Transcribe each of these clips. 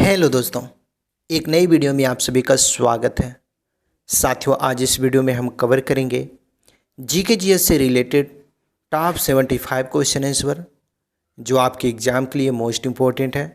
Hello दोस्तों, एक नई वीडियो में आप सभी का स्वागत है। साथियों, आज इस वीडियो में हम कवर करेंगे जीके जीएस से रिलेटेड टॉप 75 क्वेश्चन आंसर जो आपके एग्ज़ाम के लिए मोस्ट इम्पोर्टेंट है।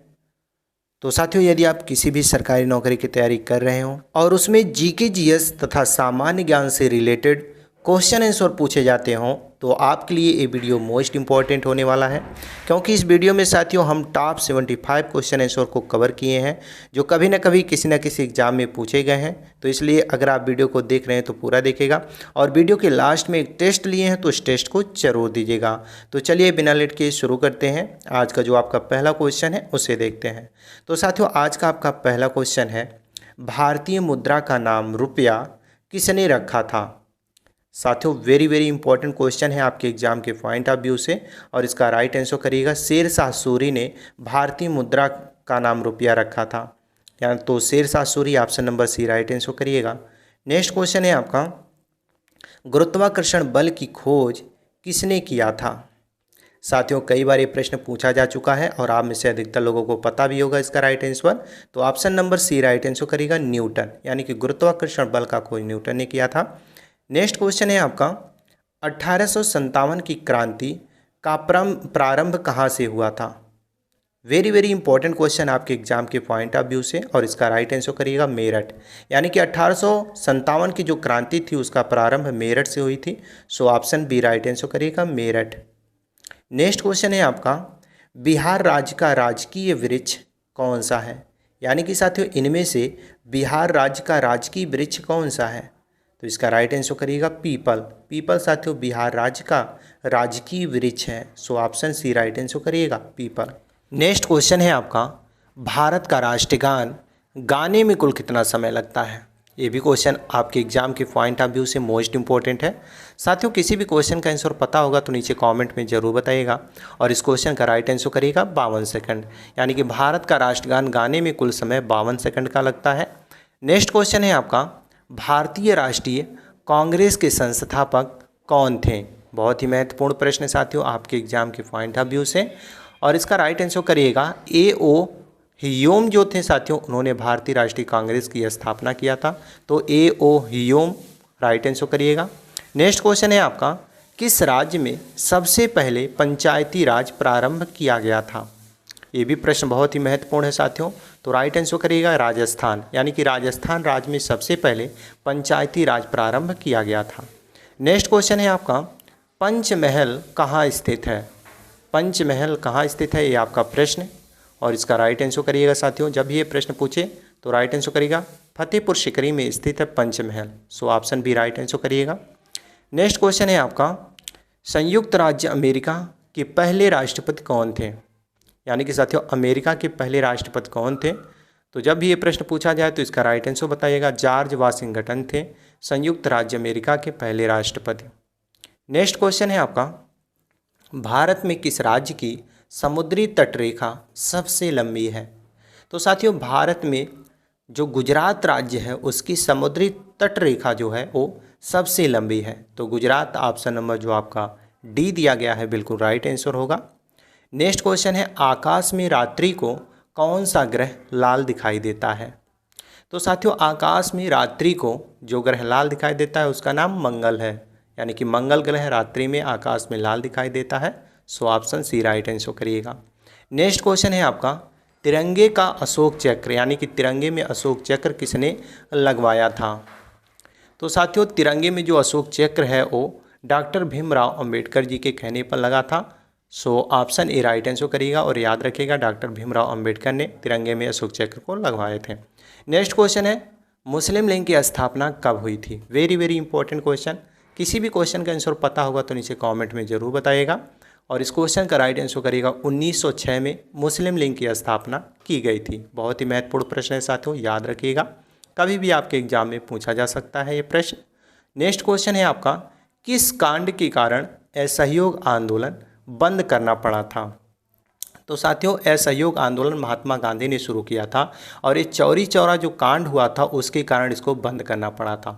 तो साथियों, यदि आप किसी भी सरकारी नौकरी की तैयारी कर रहे हो और उसमें जीके जीएस तथा सामान्य ज्ञान से रिलेटेड क्वेश्चन आंसर पूछे जाते हों तो आपके लिए ये वीडियो मोस्ट इम्पॉर्टेंट होने वाला है, क्योंकि इस वीडियो में साथियों हम टॉप 75 क्वेश्चन आंसर को कवर किए हैं जो कभी ना कभी किसी न किसी एग्जाम में पूछे गए हैं। तो इसलिए अगर आप वीडियो को देख रहे हैं तो पूरा देखिएगा और वीडियो के लास्ट में एक टेस्ट लिए हैं तो इस टेस्ट को जरूर दीजिएगा। तो चलिए बिना लेट के शुरू करते हैं। आज का जो आपका पहला क्वेश्चन है उसे देखते हैं। तो साथियों, आज का आपका पहला क्वेश्चन है, भारतीय मुद्रा का नाम रुपया किसने रखा था। साथियों, वेरी इंपॉर्टेंट क्वेश्चन है आपके एग्जाम के पॉइंट ऑफ व्यू से और इसका राइट आंसर करिएगा, शेरशाह सूरी ने भारतीय मुद्रा का नाम रुपया रखा था। यानी तो Shershah Suri, option number C right answer करिएगा। नेक्स्ट क्वेश्चन है आपका, गुरुत्वाकर्षण बल की खोज किसने किया था। साथियों, कई बार ये प्रश्न पूछा जा चुका है और आप में से अधिकतर लोगों को पता भी होगा इसका राइट आंसर। तो option number C right answer करिएगा, न्यूटन। यानी कि गुरुत्वाकर्षण बल का खोज न्यूटन ने किया था। नेक्स्ट क्वेश्चन है आपका, 1857 की क्रांति का प्रारंभ कहाँ से हुआ था। वेरी इंपॉर्टेंट क्वेश्चन आपके एग्जाम के पॉइंट ऑफ व्यू से और इसका राइट आंसर करिएगा मेरठ। यानी कि 1857 की जो क्रांति थी उसका प्रारंभ मेरठ से हुई थी। So option B right answer करिएगा, मेरठ। नेक्स्ट क्वेश्चन है आपका, बिहार राज्य का राजकीय वृक्ष कौन सा है। यानी कि साथियों, इनमें से बिहार राज्य का राजकीय वृक्ष कौन सा है। तो इसका राइट आंसर करिएगा पीपल। पीपल साथियों बिहार राज्य का राजकीय वृक्ष है। So option C right answer करिएगा, पीपल। नेक्स्ट क्वेश्चन है आपका, भारत का राष्ट्रगान गाने में कुल कितना समय लगता है। ये भी क्वेश्चन आपके एग्जाम के पॉइंट ऑफ व्यू से मोस्ट इंपॉर्टेंट है। साथियों, किसी भी क्वेश्चन का आंसर पता होगा तो नीचे कमेंट में ज़रूर बताइएगा और इस क्वेश्चन का राइट आंसर करिएगा 52 सेकंड। यानी कि भारत का राष्ट्रगान गाने में कुल समय 52 सेकंड का लगता है। नेक्स्ट क्वेश्चन है आपका, भारतीय राष्ट्रीय कांग्रेस के संस्थापक कौन थे। बहुत ही महत्वपूर्ण प्रश्न साथियों आपके एग्जाम के पॉइंट ऑफ व्यू से और इसका राइट आंसर करिएगा ए.ओ. ह्यूम जो थे साथियों, उन्होंने भारतीय राष्ट्रीय कांग्रेस की स्थापना किया था। तो ए.ओ. ह्यूम राइट आंसर करिएगा। नेक्स्ट क्वेश्चन है आपका, किस राज्य में सबसे पहले पंचायती राज प्रारंभ किया गया था। ये भी प्रश्न बहुत ही महत्वपूर्ण है साथियों। तो राइट आंसर करिएगा राजस्थान। यानी कि राजस्थान राज्य में सबसे पहले पंचायती राज प्रारंभ किया गया था। नेक्स्ट क्वेश्चन है आपका, पंचमहल कहाँ स्थित है। पंचमहल कहाँ स्थित है, ये आपका प्रश्न और इसका राइट आंसर करिएगा साथियों। जब ये प्रश्न पूछे तो राइट आंसर करिएगा फतेहपुर सीकरी में स्थित है Panchmahal. So option B right answer करिएगा। नेक्स्ट क्वेश्चन है आपका, संयुक्त राज्य अमेरिका के पहले राष्ट्रपति कौन थे। यानी कि साथियों, अमेरिका के पहले राष्ट्रपति कौन थे। तो जब भी ये प्रश्न पूछा जाए तो इसका राइट आंसर बताइएगा, जॉर्ज वाशिंगटन थे संयुक्त राज्य अमेरिका के पहले राष्ट्रपति। नेक्स्ट क्वेश्चन है आपका, भारत में किस राज्य की समुद्री तटरेखा सबसे लंबी है। तो साथियों, भारत में जो गुजरात राज्य है उसकी समुद्री तटरेखा जो है वो सबसे लंबी है। तो गुजरात ऑप्शन नंबर जो आपका डी दिया गया है बिल्कुल राइट आंसर होगा। नेक्स्ट क्वेश्चन है, आकाश में रात्रि को कौन सा ग्रह लाल दिखाई देता है। तो साथियों, आकाश में रात्रि को जो ग्रह लाल दिखाई देता है उसका नाम मंगल है। यानी कि मंगल ग्रह रात्रि में आकाश में लाल दिखाई देता है। So option C right answer करिएगा। नेक्स्ट क्वेश्चन है आपका, तिरंगे का अशोक चक्र यानी कि तिरंगे में अशोक चक्र किसने लगवाया था। तो साथियों, तिरंगे में जो अशोक चक्र है वो डॉक्टर भीमराव अंबेडकर जी के कहने पर लगा था। So option A right answer करिएगा और याद रखिएगा डॉक्टर भीमराव अंबेडकर ने तिरंगे में अशोक चक्र को लगवाए थे। नेक्स्ट क्वेश्चन है, मुस्लिम लीग की स्थापना कब हुई थी। Very important question. किसी भी क्वेश्चन का आंसर पता होगा तो नीचे कमेंट में ज़रूर बताइएगा और इस क्वेश्चन का राइट आंसर करिएगा 1906 में मुस्लिम लीग की स्थापना की गई थी। बहुत ही महत्वपूर्ण प्रश्न है साथियों, याद रखिएगा, कभी भी आपके एग्जाम में पूछा जा सकता है ये प्रश्न। नेक्स्ट क्वेश्चन है आपका, किस कांड के कारण असहयोग आंदोलन बंद करना पड़ा था। तो साथियों, असहयोग आंदोलन महात्मा गांधी ने शुरू किया था और ये चौरी चौरा जो कांड हुआ था उसके कारण इसको बंद करना पड़ा था।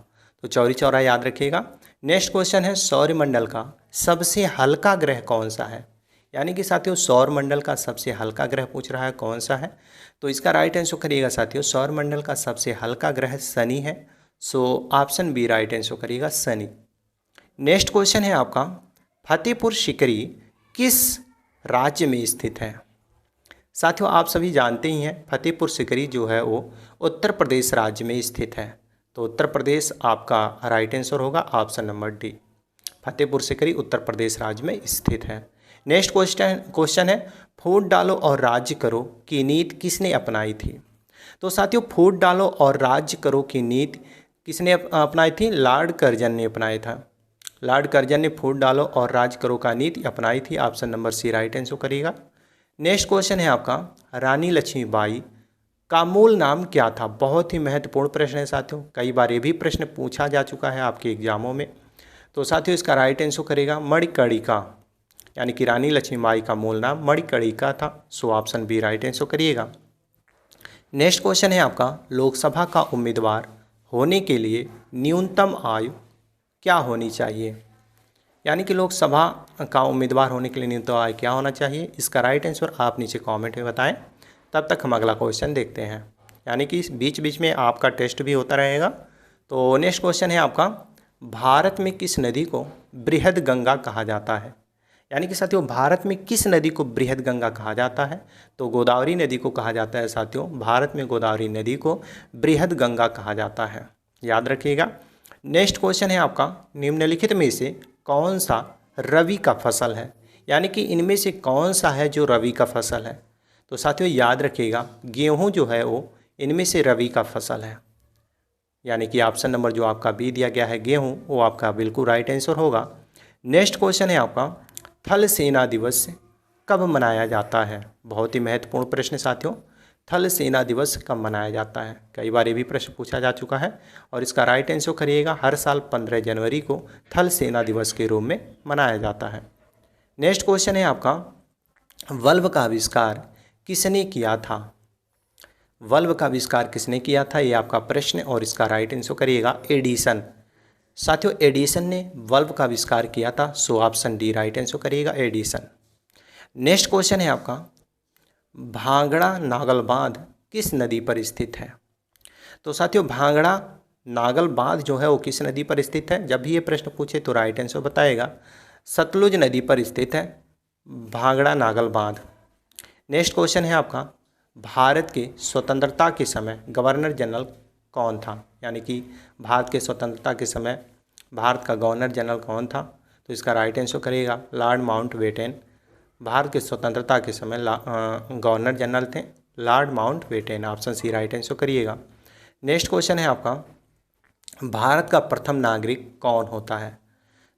तो चौरी चौरा याद रखिएगा। नेक्स्ट क्वेश्चन है, सौरमंडल का सबसे हल्का ग्रह कौन सा है। यानी कि साथियों सौर मंडल का सबसे हल्का ग्रह पूछ रहा है कौन सा है, तो इसका राइट आंसर करिएगा साथियों सौर मंडल का सबसे हल्का ग्रह शनि है। So option B right answer करिएगा शनि। नेक्स्ट क्वेश्चन है आपका, फतेहपुर सीकरी किस राज्य में स्थित है। साथियों आप सभी जानते ही हैं फतेहपुर सीकरी जो है वो उत्तर प्रदेश राज्य में स्थित है, तो उत्तर प्रदेश आपका राइट आंसर होगा option number D. Fatehpur Sikri Uttar Pradesh राज्य में स्थित है। नेक्स्ट क्वेश्चन है, फूट डालो और राज्य करो की नीति किसने अपनाई थी। तो साथियों फूट डालो और राज्य करो की नीति किसने अपनाई थी, लॉर्ड कर्जन ने अपनाया था। लॉर्ड कर्जन ने फूट डालो और राज्य करो का नीति अपनाई थी, option number C right answer करिएगा। नेक्स्ट क्वेश्चन है आपका, रानी लक्ष्मीबाई का मूल नाम क्या था। बहुत ही महत्वपूर्ण प्रश्न है साथियों, कई बार ये भी प्रश्न पूछा जा चुका है आपके एग्जामों में। तो साथियों इसका राइट आंसर करेगा मणिकर्णिका, यानी कि रानी लक्ष्मीबाई का मूल नाम मणिकर्णिका था। So option B right answer करिएगा। नेक्स्ट क्वेश्चन है आपका, लोकसभा का उम्मीदवार होने के लिए न्यूनतम आयु क्या होनी चाहिए। यानी कि लोकसभा का उम्मीदवार होने के लिए न्यूनतम आयु क्या होना चाहिए, इसका राइट आंसर आप नीचे कमेंट में बताएं। तब तक हम अगला क्वेश्चन देखते हैं, यानी कि बीच बीच में आपका टेस्ट भी होता रहेगा। तो नेक्स्ट क्वेश्चन है आपका, भारत में किस नदी को बृहद गंगा कहा जाता है। यानी कि साथियों भारत में किस नदी को बृहद गंगा कहा जाता है, तो गोदावरी नदी को कहा जाता है साथियों। भारत में गोदावरी नदी को बृहद गंगा कहा जाता है, याद रखिएगा। नेक्स्ट क्वेश्चन है आपका, निम्नलिखित में से कौन सा रबी का फसल है। यानी कि इनमें से कौन सा है जो रबी का फसल है। तो साथियों याद रखिएगा गेहूं जो है वो इनमें से रबी का फसल है, यानी कि ऑप्शन नंबर जो आपका बी दिया गया है गेहूं, वो आपका बिल्कुल राइट आंसर होगा। नेक्स्ट क्वेश्चन है आपका, थल सेना दिवस कब मनाया जाता है। बहुत ही महत्वपूर्ण प्रश्न साथियों, थल सेना दिवस कब मनाया जाता है। कई बार ये भी प्रश्न पूछा जा चुका है और इसका राइट आंसर करिएगा हर साल 15 जनवरी को थल सेना दिवस के रूप में मनाया जाता है। नेक्स्ट क्वेश्चन है आपका, बल्ब का आविष्कार किसने किया था। बल्ब का आविष्कार किसने किया था, ये आपका प्रश्न, और इसका राइट आंसर करिएगा एडिसन। साथियों एडिसन ने बल्ब का आविष्कार किया था। So option D right answer करिएगा एडिसन। नेक्स्ट क्वेश्चन है आपका, भांगड़ा नागल बांध किस नदी पर स्थित है। तो साथियों भांगड़ा नागल बांध जो है वो किस नदी पर स्थित है। जब भी ये प्रश्न पूछे तो राइट आंसर बताएगा सतलुज नदी पर स्थित है भांगड़ा नागल बांध। नेक्स्ट क्वेश्चन है आपका, भारत के स्वतंत्रता के समय गवर्नर जनरल कौन था। यानी कि भारत के स्वतंत्रता के समय भारत का गवर्नर जनरल कौन था, तो इसका राइट आंसर करिएगा लॉर्ड माउंटबेटन। भारत के स्वतंत्रता के समय गवर्नर जनरल थे Lord Mountbatten, option C right answer करिएगा। नेक्स्ट क्वेश्चन है आपका, भारत का प्रथम नागरिक कौन होता है।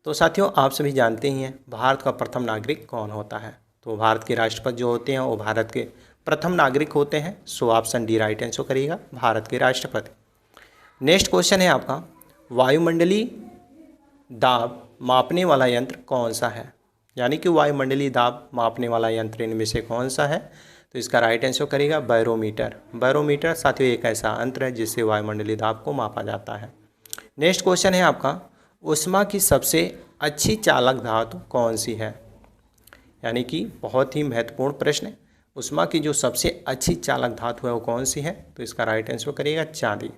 तो साथियों आप सभी जानते ही हैं भारत का प्रथम नागरिक कौन होता है। तो भारत के राष्ट्रपति जो होते हैं वो भारत के प्रथम नागरिक होते हैं। So option D right answer करिएगा भारत के राष्ट्रपति। नेक्स्ट क्वेश्चन है आपका, वायुमंडलीय दाब मापने वाला यंत्र कौन सा है। यानी कि वायुमंडलीय दाब मापने वाला यंत्र इनमें से कौन सा है, तो इसका राइट आंसर करेगा बैरोमीटर। बैरोमीटर साथियों एक ऐसा यंत्र है जिससे वायुमंडलीय दाब को मापा जाता है। नेक्स्ट क्वेश्चन है आपका, ऊष्मा की सबसे अच्छी चालक धातु कौन सी है। यानी कि बहुत ही महत्वपूर्ण प्रश्न, ऊष्मा की जो सबसे अच्छी चालक धातु है वो कौन सी है, तो इसका राइट आंसर करिएगा चांदी।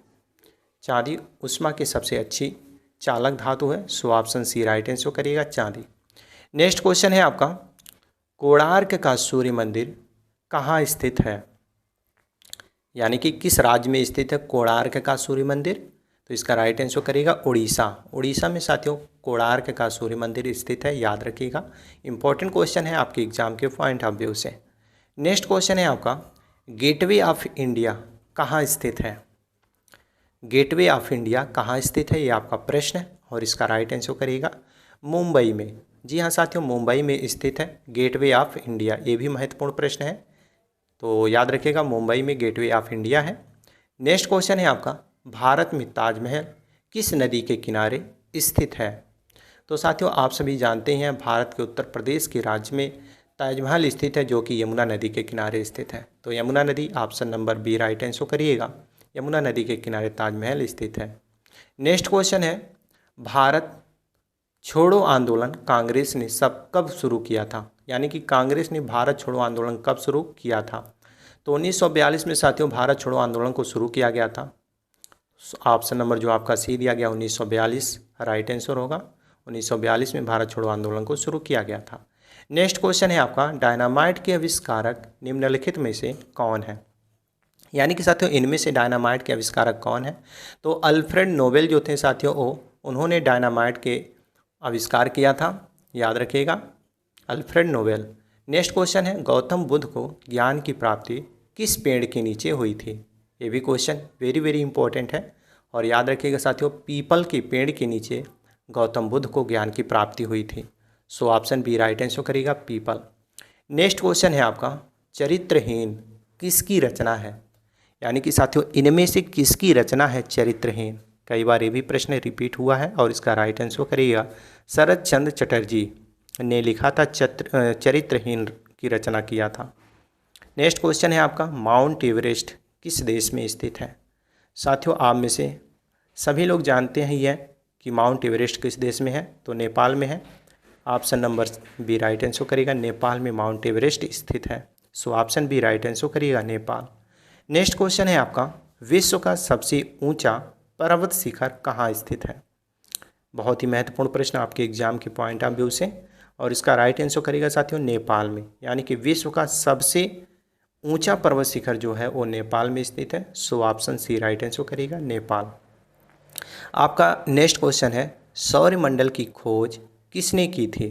चांदी ऊष्मा की सबसे अच्छी चालक धातु है। So option C right answer करिएगा चांदी। नेक्स्ट क्वेश्चन है आपका, कोणार्क का सूर्य मंदिर कहाँ स्थित है। यानी कि किस राज्य में स्थित है कोणार्क का सूर्य मंदिर, तो इसका राइट आंसर करिएगा उड़ीसा। उड़ीसा में साथियों कोणार्क का सूर्य मंदिर स्थित है, याद रखिएगा। इंपॉर्टेंट क्वेश्चन है आपके एग्जाम के पॉइंट ऑफ व्यू से। नेक्स्ट क्वेश्चन है आपका, गेटवे ऑफ इंडिया कहाँ स्थित है। गेटवे ऑफ इंडिया कहाँ स्थित है, ये आपका प्रश्न है, और इसका राइट आंसर करिएगा मुंबई में। जी हाँ साथियों मुंबई में स्थित है गेटवे ऑफ इंडिया। ये भी महत्वपूर्ण प्रश्न है, तो याद रखिएगा मुंबई में गेटवे ऑफ इंडिया है। नेक्स्ट क्वेश्चन है आपका, भारत में ताजमहल किस नदी के किनारे स्थित है। तो साथियों आप सभी जानते हैं भारत के उत्तर प्रदेश के राज्य में ताजमहल स्थित है जो कि यमुना नदी के किनारे स्थित है। तो यमुना नदी option number B right answer करिएगा, यमुना नदी के किनारे ताजमहल स्थित है। नेक्स्ट क्वेश्चन है, भारत छोड़ो आंदोलन कांग्रेस ने कब शुरू किया था। यानी कि कांग्रेस ने भारत छोड़ो आंदोलन कब शुरू किया था? तो 1942 में साथियों भारत छोड़ो आंदोलन को शुरू किया गया था। ऑप्शन नंबर जो आपका सी दिया गया 1942 राइट आंसर होगा। 1942 में भारत छोड़ो आंदोलन को शुरू किया गया था। नेक्स्ट क्वेश्चन है आपका, डायनामाइट के आविष्कारक निम्नलिखित में से कौन है? यानी कि साथियों इनमें से डायनामाइट के आविष्कारक कौन है? तो अल्फ्रेड नोबेल जो थे साथियों उन्होंने डायनामाइट के आविष्कार किया था, याद रखिएगा, अल्फ्रेड नोबेल। नेक्स्ट क्वेश्चन है, गौतम बुद्ध को ज्ञान की प्राप्ति किस पेड़ के नीचे हुई थी? ये भी क्वेश्चन वेरी वेरी इंपॉर्टेंट है और याद रखिएगा साथियों, पीपल के पेड़ के नीचे गौतम बुद्ध को ज्ञान की प्राप्ति हुई थी। So option B right answer करेगा, पीपल। नेक्स्ट क्वेश्चन है आपका, चरित्रहीन किसकी रचना है? यानी कि साथियों इनमें से किसकी रचना है चरित्रहीन? कई बार ये भी प्रश्न रिपीट हुआ है और इसका राइट आंसर करिएगा, शरद चंद्र चटर्जी ने लिखा था, चरित्रहीन की रचना किया था। नेक्स्ट क्वेश्चन है आपका, माउंट एवरेस्ट किस देश में स्थित है? साथियों आप में से सभी लोग जानते हैं यह कि माउंट एवरेस्ट किस देश में है, तो नेपाल में है। Option number B right answer करिएगा, नेपाल में माउंट एवरेस्ट स्थित है। So option B right answer करिएगा, नेपाल। नेक्स्ट क्वेश्चन है आपका, विश्व का सबसे ऊंचा पर्वत शिखर कहाँ स्थित है? बहुत ही महत्वपूर्ण प्रश्न आपके एग्जाम के पॉइंट ऑफ व्यू से, और इसका राइट आंसर करेगा साथियों नेपाल में। यानी कि विश्व का सबसे ऊंचा पर्वत शिखर जो है वो नेपाल में स्थित है। So option C right answer करेगा, नेपाल। आपका नेक्स्ट क्वेश्चन है, सौरमंडल की खोज किसने की थी?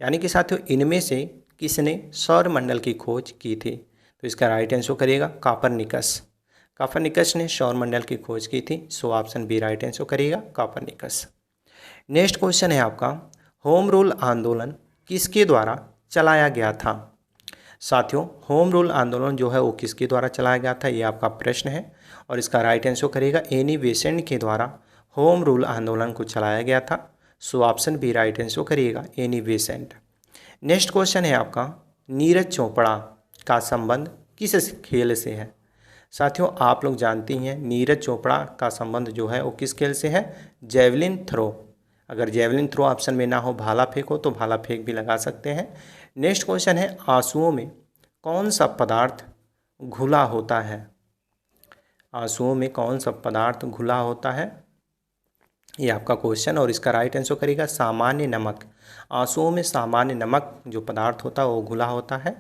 यानी कि साथियों इनमें से किसने सौरमंडल की खोज की थी? तो इसका राइट आंसर करेगा कॉपरनिकस। कॉपरनिकस ने सौरमंडल की खोज की थी। So option B right answer करेगा, कॉपरनिकस। नेक्स्ट क्वेश्चन है आपका, होम रूल आंदोलन किसके द्वारा चलाया गया था? साथियों होम रूल आंदोलन जो है वो किसके द्वारा चलाया गया था, ये आपका प्रश्न है और इसका राइट आंसर करेगा एनी बेसेंट के द्वारा होम रूल आंदोलन को चलाया गया था। So option B right answer करिएगा, एनी बेसेंट। नेक्स्ट क्वेश्चन है आपका, नीरज चोपड़ा का संबंध किस खेल से है? साथियों आप लोग जानती हैं नीरज चोपड़ा का संबंध जो है वो किस खेल से है? Javelin throw. अगर जेवलिन थ्रो ऑप्शन में ना हो, भाला फेंक हो तो भाला फेंक भी लगा सकते हैं। नेक्स्ट क्वेश्चन है, आंसुओं में कौन सा पदार्थ घुला होता है? आंसुओं में कौन सा पदार्थ घुला होता है, ये आपका क्वेश्चन, और इसका राइट आंसर करेगा सामान्य नमक। आंसुओं में सामान्य नमक जो पदार्थ होता है वो घुला होता है।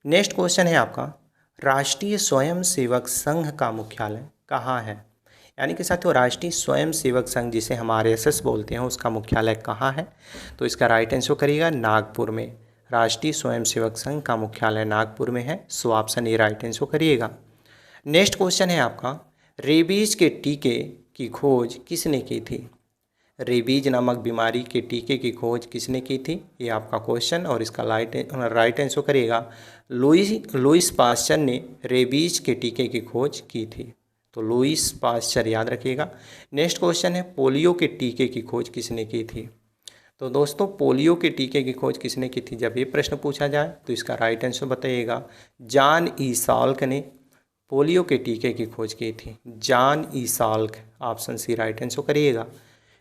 नेक्स्ट क्वेश्चन है आपका, राष्ट्रीय स्वयंसेवक संघ का मुख्यालय कहाँ है? यानी कि साथियों राष्ट्रीय स्वयंसेवक संघ जिसे हम RSS बोलते हैं उसका मुख्यालय कहाँ है? तो इसका राइट आंसर करिएगा नागपुर में। राष्ट्रीय स्वयंसेवक संघ का मुख्यालय नागपुर में है। So option A right answer करिएगा। नेक्स्ट क्वेश्चन है आपका, रेबीज के टीके की खोज किसने की थी? रेबीज नामक बीमारी के टीके की खोज किसने की थी, ये आपका क्वेश्चन, और इसका राइट आंसर करिएगा लुईस पास्चर ने रेबीज के टीके की खोज की थी। तो लुईस पास्चर याद रखिएगा। नेक्स्ट क्वेश्चन है, पोलियो के टीके की खोज किसने की थी? तो दोस्तों पोलियो के टीके की खोज किसने की थी जब ये प्रश्न पूछा जाए तो इसका राइट आंसर बताइएगा, जॉन ई साल्क ने पोलियो के टीके की खोज की थी। John E Salk, option C right answer करिएगा।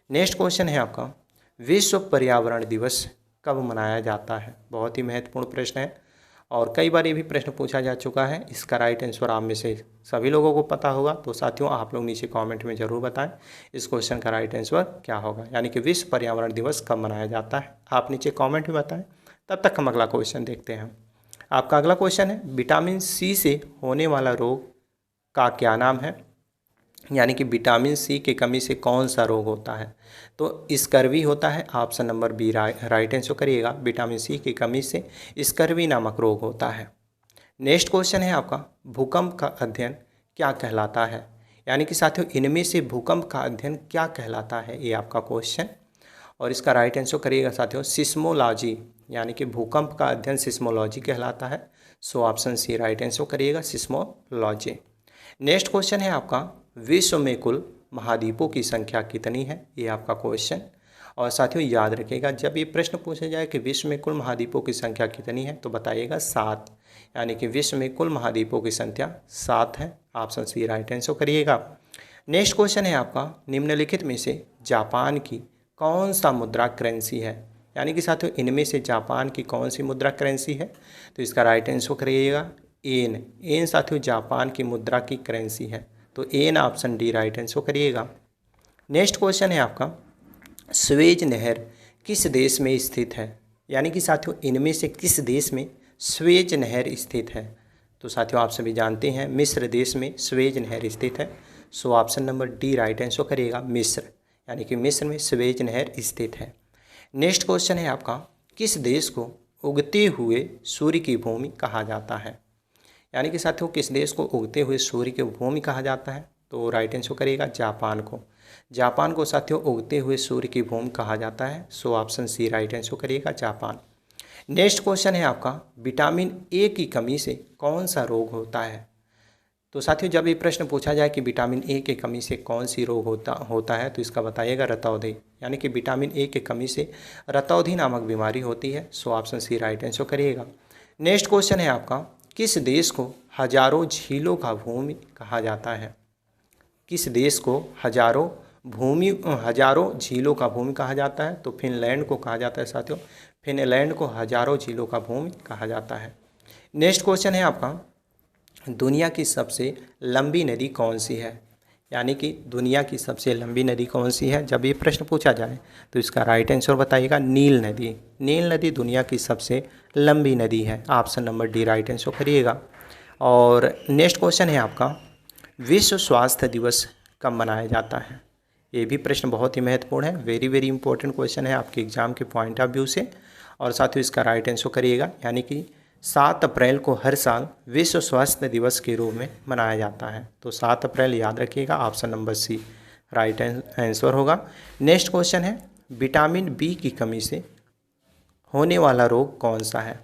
नेक्स्ट क्वेश्चन है आपका, विश्व पर्यावरण दिवस कब मनाया जाता है? बहुत ही महत्वपूर्ण प्रश्न है और कई बार ये भी प्रश्न पूछा जा चुका है। इसका राइट आंसर आप में से सभी लोगों को पता होगा, तो साथियों आप लोग नीचे कमेंट में ज़रूर बताएं इस क्वेश्चन का राइट आंसर क्या होगा, यानी कि विश्व पर्यावरण दिवस कब मनाया जाता है। आप नीचे कॉमेंट में बताएँ। तब तक हम अगला क्वेश्चन देखते हैं। आपका अगला क्वेश्चन है, विटामिन सी से होने वाला रोग का क्या नाम है? यानी कि विटामिन सी की कमी से कौन सा रोग होता है? तो स्कर्वी होता है। Option number B right answer करिएगा, विटामिन सी की कमी से स्कर्वी नामक रोग होता है। नेक्स्ट क्वेश्चन है आपका, भूकंप का अध्ययन क्या कहलाता है? यानी कि साथियों इनमें से भूकंप का अध्ययन क्या कहलाता है, ये आपका क्वेश्चन, और इसका राइट आंसर करिएगा साथियों सिस्मोलॉजी, यानी कि भूकंप का अध्ययन सिस्मोलॉजी कहलाता है। So option C right answer करिएगा, सिस्मोलॉजी। नेक्स्ट क्वेश्चन है आपका, विश्व में कुल महाद्वीपों की संख्या कितनी है? ये आपका क्वेश्चन, और साथियों याद रखिएगा जब ये प्रश्न पूछा जाए कि विश्व में कुल महाद्वीपों की संख्या कितनी है तो बताइएगा 7, यानी कि विश्व में कुल महाद्वीपों की संख्या 7 है। ऑप्शन सी राइट आंसर करिएगा। नेक्स्ट क्वेश्चन है आपका, निम्नलिखित में से जापान की कौन सा मुद्रा करेंसी है? यानी कि साथियों इनमें से जापान की कौन सी मुद्रा करेंसी है? तो इसका राइट आंसर करिएगा येन। येन साथियों जापान की मुद्रा की करेंसी है, तो येन ऑप्शन डी राइट आंसर करिएगा। नेक्स्ट क्वेश्चन है आपका, स्वेज नहर किस देश में स्थित है? यानी कि साथियों इनमें से किस देश में स्वेज नहर स्थित है? तो साथियों आप सभी जानते हैं मिस्र देश में स्वेज नहर स्थित है, so option number D right answer करिएगा मिस्र, यानी कि मिस्र में स्वेज नहर स्थित है। नेक्स्ट क्वेश्चन है आपका, किस देश को उगते हुए सूर्य की भूमि कहा जाता है? यानी कि साथियों किस देश को उगते हुए सूर्य की भूमि कहा जाता है? तो राइट आंसर करिएगा जापान को। जापान को साथियों उगते हुए सूर्य की भूमि कहा जाता है, so option C right answer करिएगा जापान। नेक्स्ट क्वेश्चन है आपका, विटामिन ए की कमी से कौन सा रोग होता है? तो साथियों जब ये प्रश्न पूछा जाए कि विटामिन ए की कमी से कौन सी रोग होता है, तो इसका बताइएगा रतौंधी, यानी कि विटामिन ए की कमी से रतौंधी नामक बीमारी होती है, so option C right answer करिएगा। नेक्स्ट क्वेश्चन है आपका, किस देश को हजारों झीलों का भूमि कहा जाता है? किस देश को हजारों झीलों का भूमि कहा जाता है? तो फिनलैंड को कहा जाता है साथियों, फिनलैंड को हजारों झीलों का भूमि कहा जाता है। नेक्स्ट क्वेश्चन है आपका, दुनिया की सबसे लंबी नदी कौन सी है? यानी कि दुनिया की सबसे लंबी नदी कौन सी है? जब ये प्रश्न पूछा जाए तो इसका राइट आंसर बताइएगा नील नदी। नील नदी दुनिया की सबसे लंबी नदी है, option number D right answer करिएगा। और नेक्स्ट क्वेश्चन है आपका, विश्व स्वास्थ्य दिवस कब मनाया जाता है? ये भी प्रश्न बहुत ही महत्वपूर्ण है, वेरी वेरी इंपॉर्टेंट क्वेश्चन है आपके एग्जाम के पॉइंट ऑफ व्यू से। और साथियों इसका राइट आंसर करिएगा, यानी कि 7 अप्रैल को हर साल विश्व स्वास्थ्य दिवस के रूप में मनाया जाता है, तो 7 अप्रैल याद रखिएगा, option number C right answer होगा। नेक्स्ट क्वेश्चन है, विटामिन बी की कमी से होने वाला रोग कौन सा है?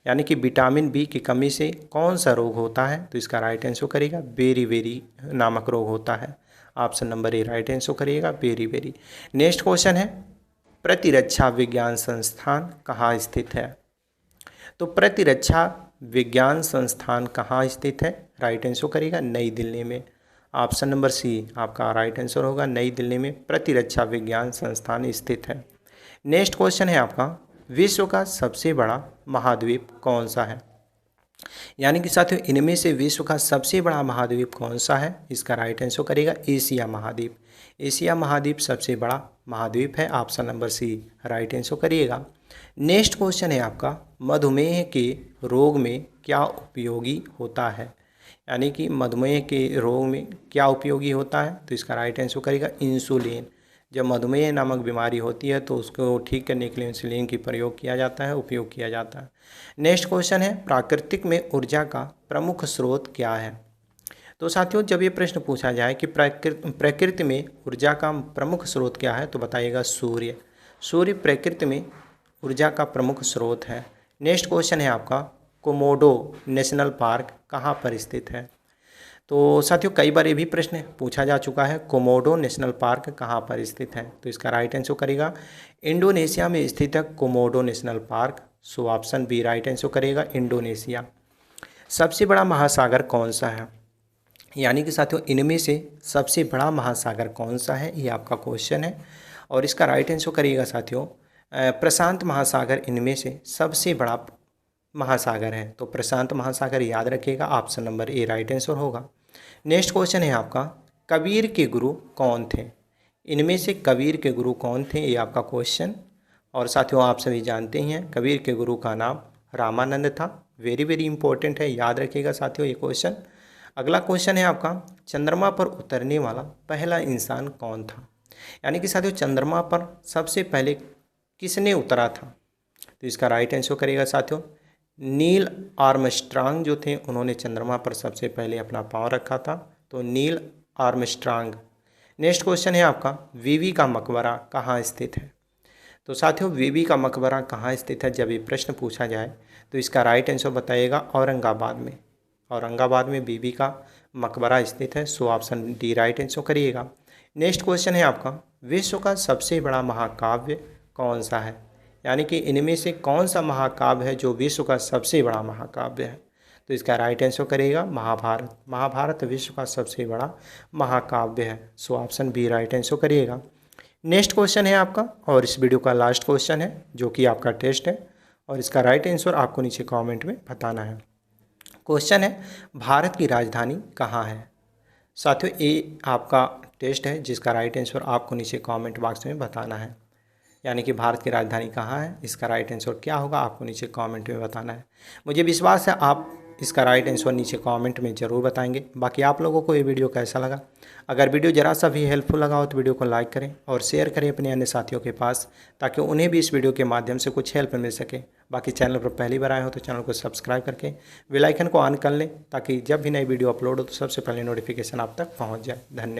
यानी कि विटामिन बी की कमी से कौन सा रोग होता है? तो इसका राइट आंसर करिएगा बेरी नामक रोग होता है, option number A right answer करिएगा बेरी। नेक्स्ट क्वेश्चन है, प्रतिरक्षा विज्ञान संस्थान कहाँ स्थित है? तो प्रतिरक्षा विज्ञान संस्थान कहाँ स्थित है? राइट आंसर करिएगा नई दिल्ली में, ऑप्शन नंबर सी आपका राइट आंसर होगा, नई दिल्ली में प्रतिरक्षा विज्ञान संस्थान स्थित है। नेक्स्ट क्वेश्चन है आपका, विश्व का सबसे बड़ा महाद्वीप कौन सा है? यानी कि साथियों इनमें से विश्व का सबसे बड़ा महाद्वीप कौन सा है? इसका राइट आंसर करेगा एशिया महाद्वीप। एशिया महाद्वीप सबसे बड़ा महाद्वीप है, option number C right answer करिएगा। नेक्स्ट क्वेश्चन है आपका, मधुमेह के रोग में क्या उपयोगी होता है? यानी कि मधुमेह के रोग में क्या उपयोगी होता है? तो इसका राइट आंसर करेगा इंसुलिन। जब मधुमेह नामक बीमारी होती है तो उसको ठीक करने के लिए इंसुलिन की प्रयोग किया जाता है, उपयोग किया जाता है। नेक्स्ट क्वेश्चन है, प्राकृतिक में ऊर्जा का प्रमुख स्रोत क्या है? तो साथियों जब ये प्रश्न पूछा जाए कि प्रकृति में ऊर्जा का प्रमुख स्रोत क्या है, तो बताइएगा सूर्य। सूर्य प्रकृति में ऊर्जा का प्रमुख स्रोत है। नेक्स्ट क्वेश्चन है आपका, कोमोडो नेशनल पार्क कहाँ पर स्थित है? तो साथियों कई बार ये भी प्रश्न पूछा जा चुका है, कोमोडो नेशनल पार्क कहाँ पर स्थित है? तो इसका राइट आंसर करेगा इंडोनेशिया में स्थित है Komodo national park, so option B right answer करेगा इंडोनेशिया। सबसे बड़ा महासागर कौन सा है? यानी कि साथियों इनमें से सबसे बड़ा महासागर कौन सा है, ये आपका क्वेश्चन है। और इसका राइट आंसर करिएगा साथियों प्रशांत महासागर इनमें से सबसे बड़ा महासागर है, तो प्रशांत महासागर याद रखिएगा, option number A right answer होगा। नेक्स्ट क्वेश्चन है आपका, कबीर के गुरु कौन थे? इनमें से कबीर के गुरु कौन थे, ये आपका क्वेश्चन। और साथियों आप सभी जानते हैं कबीर के गुरु का नाम रामानंद था, वेरी वेरी इंपॉर्टेंट है, याद रखिएगा साथियों ये क्वेश्चन। अगला क्वेश्चन है आपका, चंद्रमा पर उतरने वाला पहला इंसान कौन था? यानी कि साथियों चंद्रमा पर सबसे पहले किसने उतरा था? तो इसका राइट आंसर करेगा साथियों नील आर्मस्ट्रांग जो थे, उन्होंने चंद्रमा पर सबसे पहले अपना पाँव रखा था, तो नील आर्मस्ट्रांग। नेक्स्ट क्वेश्चन है आपका, वीवी का मकबरा कहाँ स्थित है? तो साथियों वीवी का मकबरा कहाँ स्थित है जब ये प्रश्न पूछा जाए तो इसका राइट आंसर बताइएगा औरंगाबाद में। औरंगाबाद में वीवी का मकबरा स्थित है, so option D right answer करिएगा। नेक्स्ट क्वेश्चन है आपका, विश्व का सबसे बड़ा महाकाव्य कौन सा है? यानी कि इनमें से कौन सा महाकाव्य है जो विश्व का सबसे बड़ा महाकाव्य है? तो इसका राइट आंसर करेगा महाभारत। महाभारत विश्व का सबसे बड़ा महाकाव्य है, so option B right answer करिएगा। नेक्स्ट क्वेश्चन है आपका, और इस वीडियो का लास्ट क्वेश्चन है जो कि आपका टेस्ट है, और इसका राइट आंसर आपको नीचे कमेंट में बताना है। क्वेश्चन है, भारत की राजधानी कहाँ है? साथियों, ये आपका टेस्ट है जिसका राइट आंसर आपको नीचे कमेंट बॉक्स में बताना है। यानी कि भारत की राजधानी कहाँ है, इसका राइट आंसर क्या होगा आपको नीचे कमेंट में बताना है। मुझे विश्वास है आप इसका राइट आंसर नीचे कमेंट में ज़रूर बताएंगे। बाकी आप लोगों को ये वीडियो कैसा लगा? अगर वीडियो ज़रा सा भी हेल्पफुल लगा हो तो वीडियो को लाइक करें और शेयर करें अपने अन्य साथियों के पास, ताकि उन्हें भी इस वीडियो के माध्यम से कुछ हेल्प मिल सके। बाकी चैनल पर पहली बार आए हो तो चैनल को सब्सक्राइब करके बेल आइकन को ऑन कर लें, ताकि जब भी नई वीडियो अपलोड हो तो सबसे पहले नोटिफिकेशन आप तक पहुँच जाए। धन्यवाद।